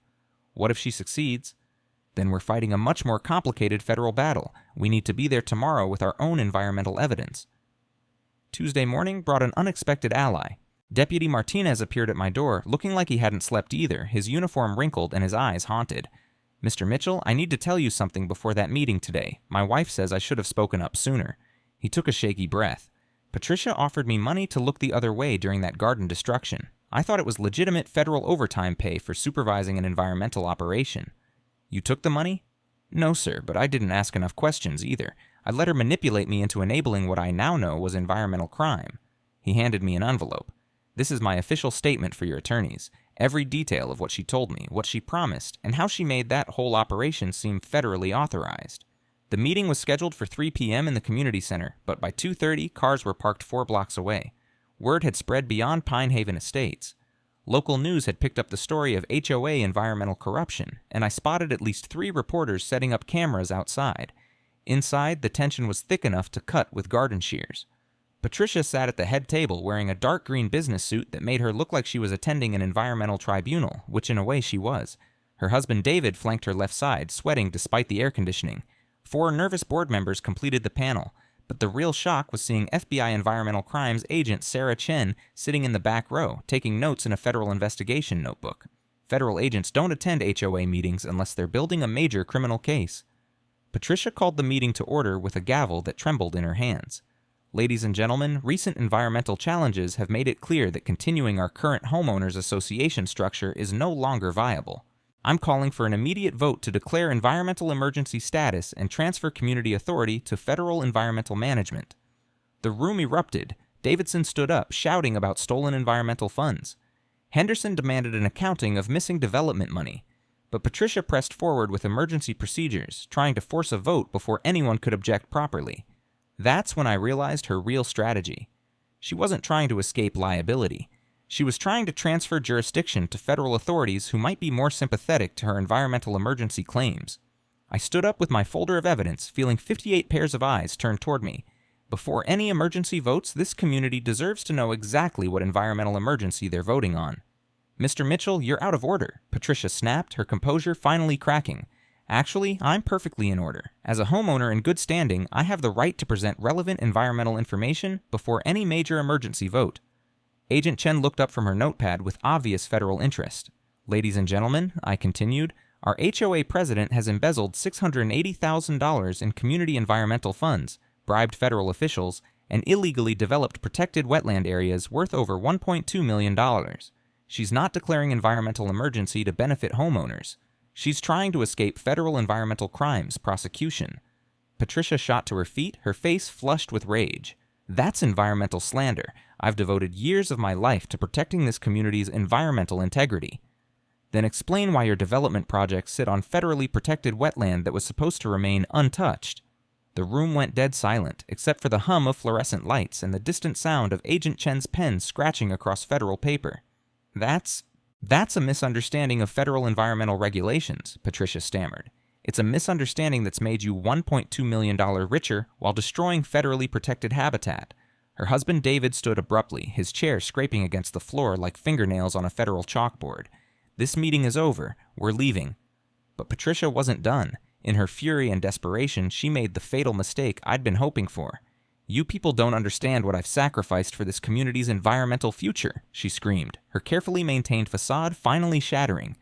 Speaker 1: What if she succeeds? Then we're fighting a much more complicated federal battle. We need to be there tomorrow with our own environmental evidence. Tuesday morning brought an unexpected ally. Deputy Martinez appeared at my door, looking like he hadn't slept either, his uniform wrinkled and his eyes haunted. Mr. Mitchell, I need to tell you something before that meeting today. My wife says I should have spoken up sooner. He took a shaky breath. Patricia offered me money to look the other way during that garden destruction. I thought it was legitimate federal overtime pay for supervising an environmental operation. You took the money? No, sir, but I didn't ask enough questions either. I let her manipulate me into enabling what I now know was environmental crime. He handed me an envelope. This is my official statement for your attorneys. Every detail of what she told me, what she promised, and how she made that whole operation seem federally authorized. The meeting was scheduled for 3 p.m. in the community center, but by 2:30, cars were parked 4 blocks away. Word had spread beyond Pine Haven Estates. Local news had picked up the story of HOA environmental corruption, and I spotted at least 3 reporters setting up cameras outside. Inside, the tension was thick enough to cut with garden shears. Patricia sat at the head table wearing a dark green business suit that made her look like she was attending an environmental tribunal, which in a way she was. Her husband David flanked her left side, sweating despite the air conditioning. 4 nervous board members completed the panel, but the real shock was seeing FBI Environmental Crimes agent Sarah Chen sitting in the back row, taking notes in a federal investigation notebook. Federal agents don't attend HOA meetings unless they're building a major criminal case. Patricia called the meeting to order with a gavel that trembled in her hands. Ladies and gentlemen, recent environmental challenges have made it clear that continuing our current homeowners association structure is no longer viable. I'm calling for an immediate vote to declare environmental emergency status and transfer community authority to federal environmental management. The room erupted. Davidson stood up, shouting about stolen environmental funds. Henderson demanded an accounting of missing development money. But Patricia pressed forward with emergency procedures, trying to force a vote before anyone could object properly. That's when I realized her real strategy. She wasn't trying to escape liability. She was trying to transfer jurisdiction to federal authorities who might be more sympathetic to her environmental emergency claims. I stood up with my folder of evidence, feeling 58 pairs of eyes turned toward me. Before any emergency votes, this community deserves to know exactly what environmental emergency they're voting on. Mr. Mitchell, you're out of order, Patricia snapped, her composure finally cracking. Actually, I'm perfectly in order. As a homeowner in good standing, I have the right to present relevant environmental information before any major emergency vote. Agent Chen looked up from her notepad with obvious federal interest. Ladies and gentlemen, I continued, our HOA president has embezzled $680,000 in community environmental funds, bribed federal officials, and illegally developed protected wetland areas worth over $1.2 million. She's not declaring environmental emergency to benefit homeowners. She's trying to escape federal environmental crimes prosecution. Patricia shot to her feet, her face flushed with rage. That's environmental slander. I've devoted years of my life to protecting this community's environmental integrity. Then explain why your development projects sit on federally protected wetland that was supposed to remain untouched. The room went dead silent, except for the hum of fluorescent lights and the distant sound of Agent Chen's pen scratching across federal paper. That's a misunderstanding of federal environmental regulations, Patricia stammered. It's a misunderstanding that's made you $1.2 million richer while destroying federally protected habitat. Her husband David stood abruptly, his chair scraping against the floor like fingernails on a federal chalkboard. This meeting is over. We're leaving. But Patricia wasn't done. In her fury and desperation, she made the fatal mistake I'd been hoping for. "You people don't understand what I've sacrificed for this community's environmental future," she screamed, her carefully maintained facade finally shattering.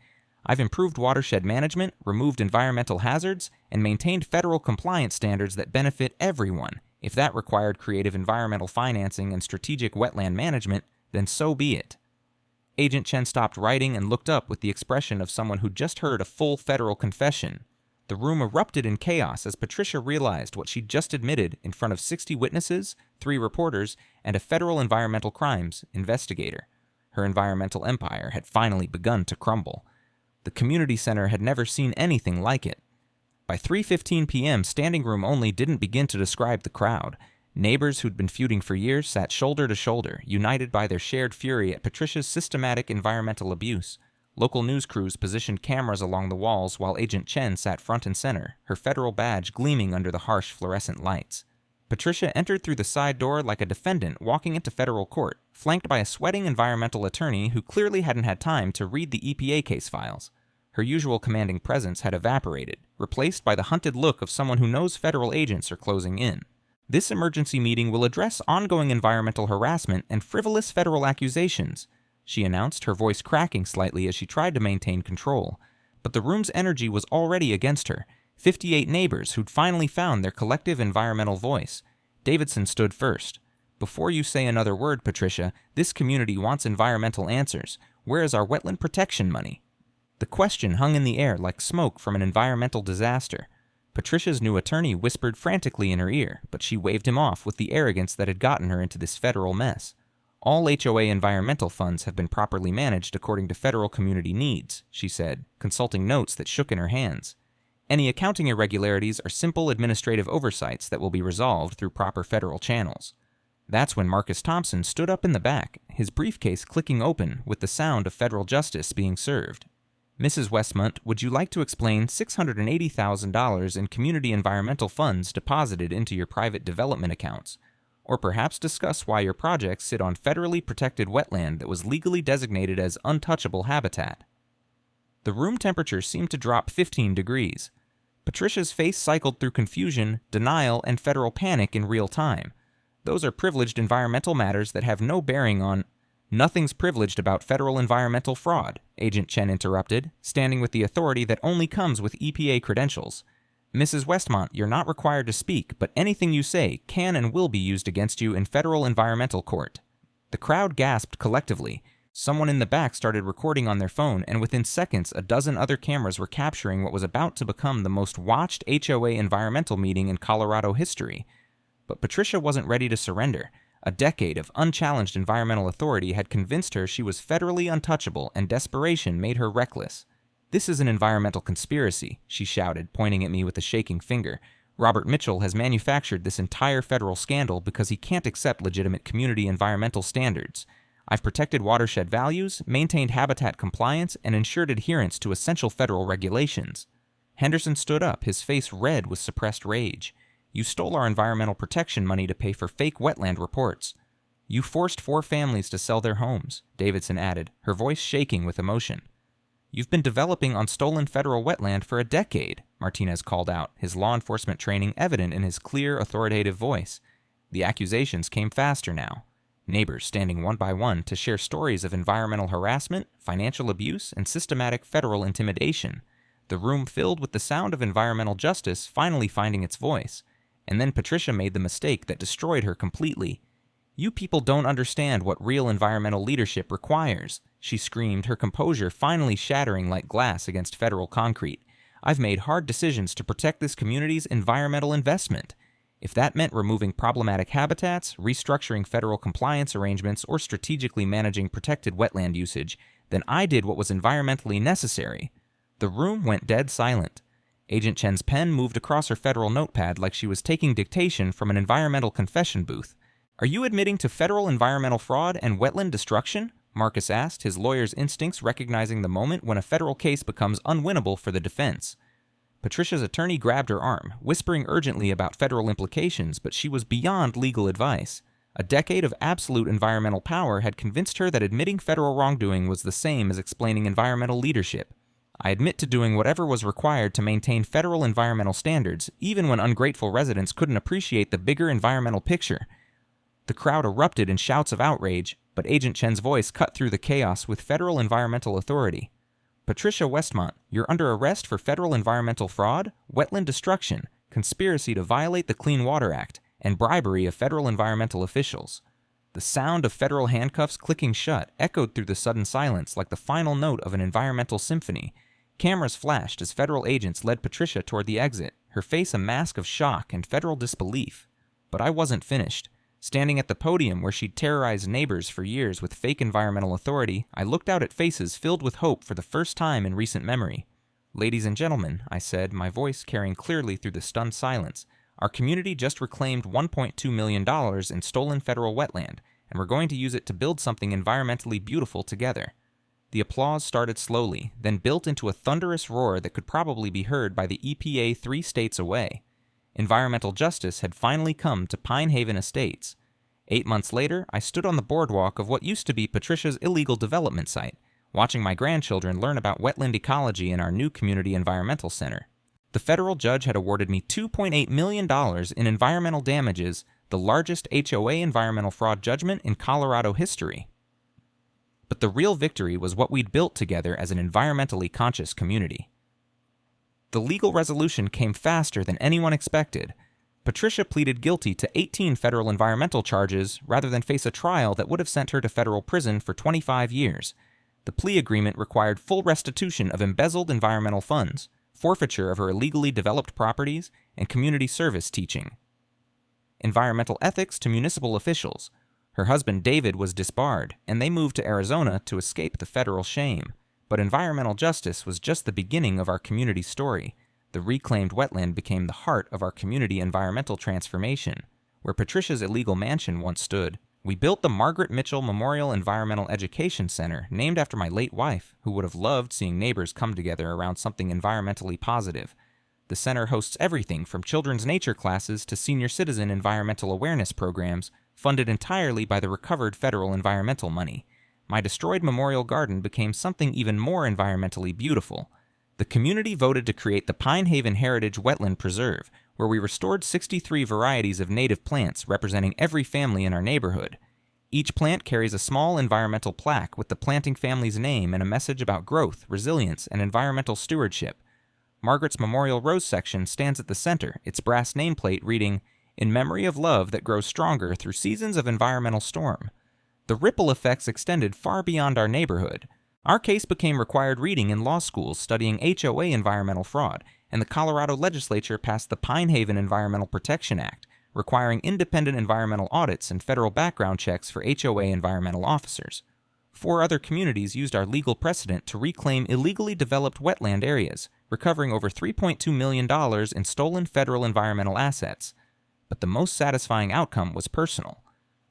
Speaker 1: "I've improved watershed management, removed environmental hazards, and maintained federal compliance standards that benefit everyone. If that required creative environmental financing and strategic wetland management, then so be it." Agent Chen stopped writing and looked up with the expression of someone who'd just heard a full federal confession. The room erupted in chaos as Patricia realized what she'd just admitted in front of 60 witnesses, 3 reporters, and a federal environmental crimes investigator. Her environmental empire had finally begun to crumble. The community center had never seen anything like it. By 3:15 p.m., standing room only didn't begin to describe the crowd. Neighbors who'd been feuding for years sat shoulder to shoulder, united by their shared fury at Patricia's systematic environmental abuse. Local news crews positioned cameras along the walls while Agent Chen sat front and center, her federal badge gleaming under the harsh fluorescent lights. Patricia entered through the side door like a defendant walking into federal court, flanked by a sweating environmental attorney who clearly hadn't had time to read the EPA case files. Her usual commanding presence had evaporated, replaced by the hunted look of someone who knows federal agents are closing in. "This emergency meeting will address ongoing environmental harassment and frivolous federal accusations," she announced, her voice cracking slightly as she tried to maintain control. But the room's energy was already against her. 58 neighbors who'd finally found their collective environmental voice. Davidson stood first. "Before you say another word, Patricia, this community wants environmental answers. Where is our wetland protection money?" The question hung in the air like smoke from an environmental disaster. Patricia's new attorney whispered frantically in her ear, but she waved him off with the arrogance that had gotten her into this federal mess. "All HOA environmental funds have been properly managed according to federal community needs," she said, consulting notes that shook in her hands. "Any accounting irregularities are simple administrative oversights that will be resolved through proper federal channels." That's when Marcus Thompson stood up in the back, his briefcase clicking open with the sound of federal justice being served. "Mrs. Westmont, would you like to explain $680,000 in community environmental funds deposited into your private development accounts? Or perhaps discuss why your projects sit on federally protected wetland that was legally designated as untouchable habitat?" The room temperature seemed to drop 15 degrees. Patricia's face cycled through confusion, denial, and federal panic in real time. "Those are privileged environmental matters that have no bearing on—" "Nothing's privileged about federal environmental fraud," Agent Chen interrupted, standing with the authority that only comes with EPA credentials. "Mrs. Westmont, you're not required to speak, but anything you say can and will be used against you in federal environmental court." The crowd gasped collectively. Someone in the back started recording on their phone, and within seconds a dozen other cameras were capturing what was about to become the most watched HOA environmental meeting in Colorado history. But Patricia wasn't ready to surrender. A decade of unchallenged environmental authority had convinced her she was federally untouchable, and desperation made her reckless. "This is an environmental conspiracy," she shouted, pointing at me with a shaking finger. "Robert Mitchell has manufactured this entire federal scandal because he can't accept legitimate community environmental standards. I've protected watershed values, maintained habitat compliance, and ensured adherence to essential federal regulations." Henderson stood up, his face red with suppressed rage. "You stole our environmental protection money to pay for fake wetland reports." "You forced 4 families to sell their homes," Davidson added, her voice shaking with emotion. "You've been developing on stolen federal wetland for a decade," Martinez called out, his law enforcement training evident in his clear, authoritative voice. The accusations came faster now. Neighbors standing one by one to share stories of environmental harassment, financial abuse, and systematic federal intimidation. The room filled with the sound of environmental justice finally finding its voice. And then Patricia made the mistake that destroyed her completely. "You people don't understand what real environmental leadership requires," she screamed, her composure finally shattering like glass against federal concrete. "I've made hard decisions to protect this community's environmental investment. If that meant removing problematic habitats, restructuring federal compliance arrangements, or strategically managing protected wetland usage, then I did what was environmentally necessary." The room went dead silent. Agent Chen's pen moved across her federal notepad like she was taking dictation from an environmental confession booth. "Are you admitting to federal environmental fraud and wetland destruction?" Marcus asked, his lawyer's instincts recognizing the moment when a federal case becomes unwinnable for the defense. Patricia's attorney grabbed her arm, whispering urgently about federal implications, but she was beyond legal advice. A decade of absolute environmental power had convinced her that admitting federal wrongdoing was the same as explaining environmental leadership. I admit to doing whatever was required to maintain federal environmental standards, even when ungrateful residents couldn't appreciate the bigger environmental picture. The crowd erupted in shouts of outrage, but Agent Chen's voice cut through the chaos with federal environmental authority. Patricia Westmont, you're under arrest for federal environmental fraud, wetland destruction, conspiracy to violate the Clean Water Act, and bribery of federal environmental officials. The sound of federal handcuffs clicking shut echoed through the sudden silence like the final note of an environmental symphony. Cameras flashed as federal agents led Patricia toward the exit, her face a mask of shock and federal disbelief. But I wasn't finished. Standing at the podium where she'd terrorized neighbors for years with fake environmental authority, I looked out at faces filled with hope for the first time in recent memory. "Ladies and gentlemen," I said, my voice carrying clearly through the stunned silence, "our community just reclaimed $1.2 million in stolen federal wetland, and we're going to use it to build something environmentally beautiful together." The applause started slowly, then built into a thunderous roar that could probably be heard by the EPA 3 states away. Environmental justice had finally come to Pine Haven Estates. 8 months later, I stood on the boardwalk of what used to be Patricia's illegal development site, watching my grandchildren learn about wetland ecology in our new community environmental center. The federal judge had awarded me $2.8 million in environmental damages, the largest HOA environmental fraud judgment in Colorado history. But the real victory was what we'd built together as an environmentally conscious community. The legal resolution came faster than anyone expected. Patricia pleaded guilty to 18 federal environmental charges rather than face a trial that would have sent her to federal prison for 25 years. The plea agreement required full restitution of embezzled environmental funds, forfeiture of her illegally developed properties, and community service teaching. Environmental ethics to municipal officials. Her husband David was disbarred, and they moved to Arizona to escape the federal shame. But environmental justice was just the beginning of our community story. The reclaimed wetland became the heart of our community environmental transformation. Where Patricia's illegal mansion once stood, we built the Margaret Mitchell Memorial Environmental Education Center, named after my late wife, who would have loved seeing neighbors come together around something environmentally positive. The center hosts everything from children's nature classes to senior citizen environmental awareness programs, funded entirely by the recovered federal environmental money. My destroyed memorial garden became something even more environmentally beautiful. The community voted to create the Pine Haven Heritage Wetland Preserve, where we restored 63 varieties of native plants representing every family in our neighborhood. Each plant carries a small environmental plaque with the planting family's name and a message about growth, resilience, and environmental stewardship. Margaret's Memorial Rose section stands at the center, its brass nameplate reading, "In memory of love that grows stronger through seasons of environmental storm." The ripple effects extended far beyond our neighborhood. Our case became required reading in law schools studying HOA environmental fraud, and the Colorado legislature passed the Pine Haven Environmental Protection Act, requiring independent environmental audits and federal background checks for HOA environmental officers. 4 other communities used our legal precedent to reclaim illegally developed wetland areas, recovering over $3.2 million in stolen federal environmental assets. But the most satisfying outcome was personal.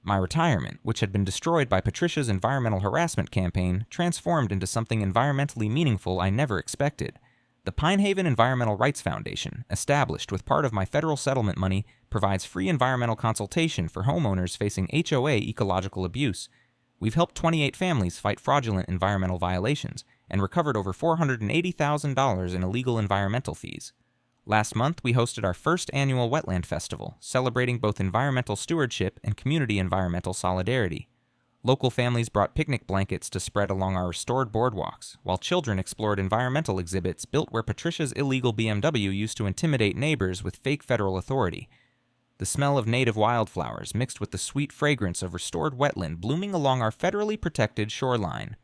Speaker 1: My retirement, which had been destroyed by Patricia's environmental harassment campaign, transformed into something environmentally meaningful I never expected. The Pine Haven Environmental Rights Foundation, established with part of my federal settlement money, provides free environmental consultation for homeowners facing HOA ecological abuse. We've helped 28 families fight fraudulent environmental violations and recovered over $480,000 in illegal environmental fees. Last month, we hosted our first annual Wetland Festival, celebrating both environmental stewardship and community environmental solidarity. Local families brought picnic blankets to spread along our restored boardwalks, while children explored environmental exhibits built where Patricia's illegal BMW used to intimidate neighbors with fake federal authority. The smell of native wildflowers mixed with the sweet fragrance of restored wetland blooming along our federally protected shoreline.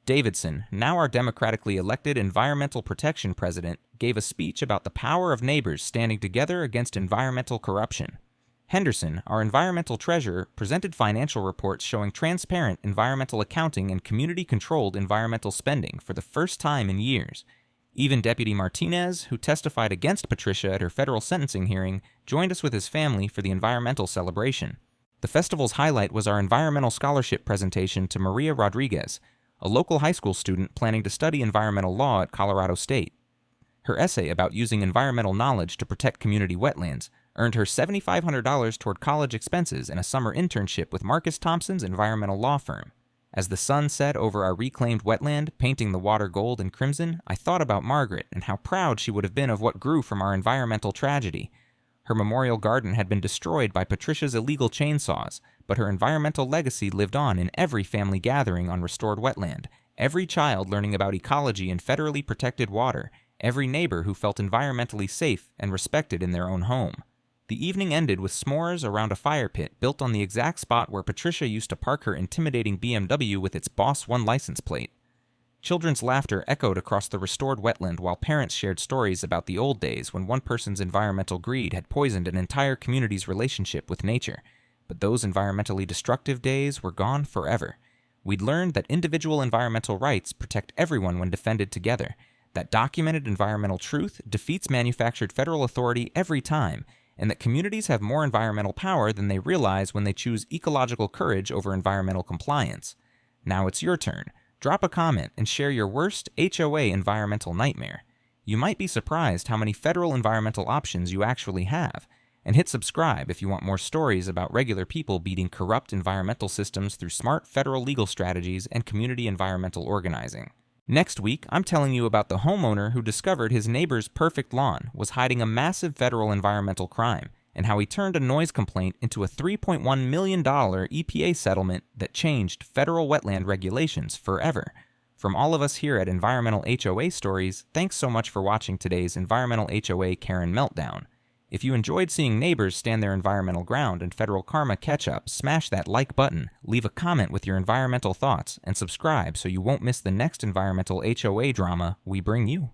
Speaker 1: Davidson, now our democratically elected environmental protection president, gave a speech about the power of neighbors standing together against environmental corruption. Henderson, our environmental treasurer, presented financial reports showing transparent environmental accounting and community-controlled environmental spending for the first time in years. Even Deputy Martinez, who testified against Patricia at her federal sentencing hearing, joined us with his family for the environmental celebration. The festival's highlight was our environmental scholarship presentation to Maria Rodriguez, a local high school student planning to study environmental law at Colorado State. Her essay about using environmental knowledge to protect community wetlands earned her $7,500 toward college expenses and a summer internship with Marcus Thompson's environmental law firm. As the sun set over our reclaimed wetland, painting the water gold and crimson, I thought about Margaret and how proud she would have been of what grew from our environmental tragedy. Her memorial garden had been destroyed by Patricia's illegal chainsaws, but her environmental legacy lived on in every family gathering on restored wetland, every child learning about ecology in federally protected water, every neighbor who felt environmentally safe and respected in their own home. The evening ended with s'mores around a fire pit built on the exact spot where Patricia used to park her intimidating BMW with its Boss 1 license plate. Children's laughter echoed across the restored wetland while parents shared stories about the old days when one person's environmental greed had poisoned an entire community's relationship with nature. But those environmentally destructive days were gone forever. We'd learned that individual environmental rights protect everyone when defended together, that documented environmental truth defeats manufactured federal authority every time, and that communities have more environmental power than they realize when they choose ecological courage over environmental compliance. Now it's your turn. Drop a comment and share your worst HOA environmental nightmare. You might be surprised how many federal environmental options you actually have. And hit subscribe if you want more stories about regular people beating corrupt environmental systems through smart federal legal strategies and community environmental organizing. Next week, I'm telling you about the homeowner who discovered his neighbor's perfect lawn was hiding a massive federal environmental crime, and how he turned a noise complaint into a $3.1 million EPA settlement that changed federal wetland regulations forever. From all of us here at Environmental HOA Stories, thanks so much for watching today's Environmental HOA Karen Meltdown. If you enjoyed seeing neighbors stand their environmental ground and federal karma catch up, smash that like button, leave a comment with your environmental thoughts, and subscribe so you won't miss the next environmental HOA drama we bring you.